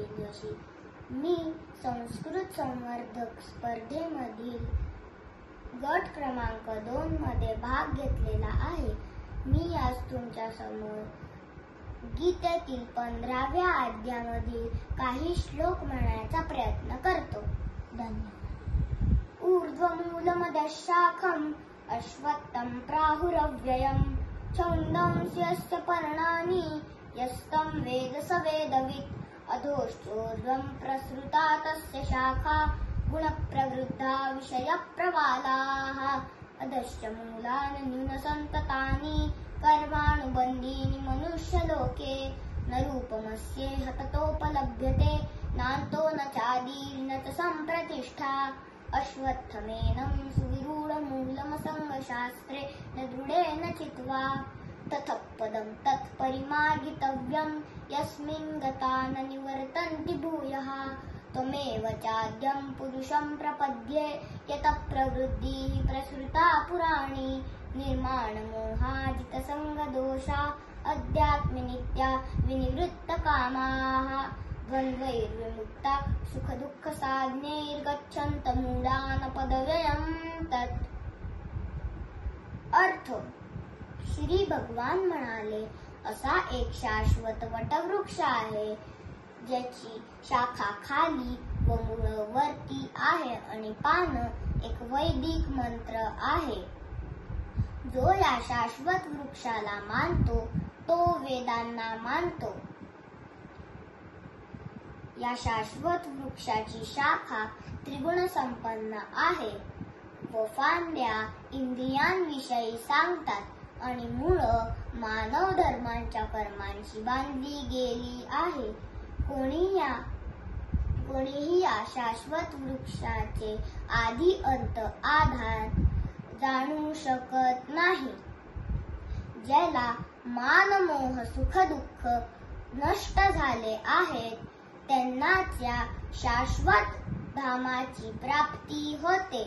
केली अशी. मी संस्कृत संवर्धक स्पर्धेमधील गट क्रमांक 2 मध्ये भाग घेतलेला आहे. मी आज तुमच्या समोर गीतेतील 15व्या अध्यायामधील काही श्लोक म्हणण्याचा प्रयत्न करतो. धन्यवाद. ऊर्ध्वमूलमधः शाखम् अश्वत्थं प्राहुरव्ययम् छन्दंसि यस्य पर्णानि यस्तं वेद स वेदवित् अधोश्चोर्ध्वं प्रसृता तस्य शाखा गुणप्रवृद्धा विषयप्रवालाः अधश्च मूलानि न्यूनसन्ततानि कर्मानुबन्धीनि मनुष्यलोके न रूपमस्येह ततोपलभ्यते नान्तो न चादिर्न च सम्प्रतिष्ठा अश्वत्थमेनं सुविरूढमूलमसङ्गशास्त्रे न दृढेन चित्वा ततःपदं तत्परिमार्गितव्यं यस्मिन् गता न निवर्तन्ति भूयः त्वमेव चाद्यं पुरुषं प्रपद्ये यतः प्रवृत्तिः प्रसृता पुराणी निर्माणमोहाजितसङ्गदोषा अध्यात्मनित्या विनिवृत्तकामाः द्वन्द्वैर्विमुक्ता सुखदुःखसाधनैर्गच्छन्तमूढानपदव्ययं तत्. अर्थ. श्री भगवान म्हणाले, असा एक शाश्वत वटवृक्ष आहे ज्याची शाखा खाली व मूळ वरती आहे आणि पान एक वैदिक मंत्र आहे. जो या शाश्वत वृक्षाला मानतो तो वेदांना मानतो. या शाश्वत वृक्षाची शाखा त्रिगुण संपन्न आहे व फांद्या इंद्रियांविषयी सांगतात आणि मूळ मानव धर्मांच्या कर्मांशी बांधली गेली आहे. कोणीही या शाश्वत वृक्षाचे आदी अंत आधार जाणू शकत नाही. ज्याला मान मोह सुख दुःख नष्ट झाले आहेत त्यांनाच या शाश्वत धामाची प्राप्ती होते.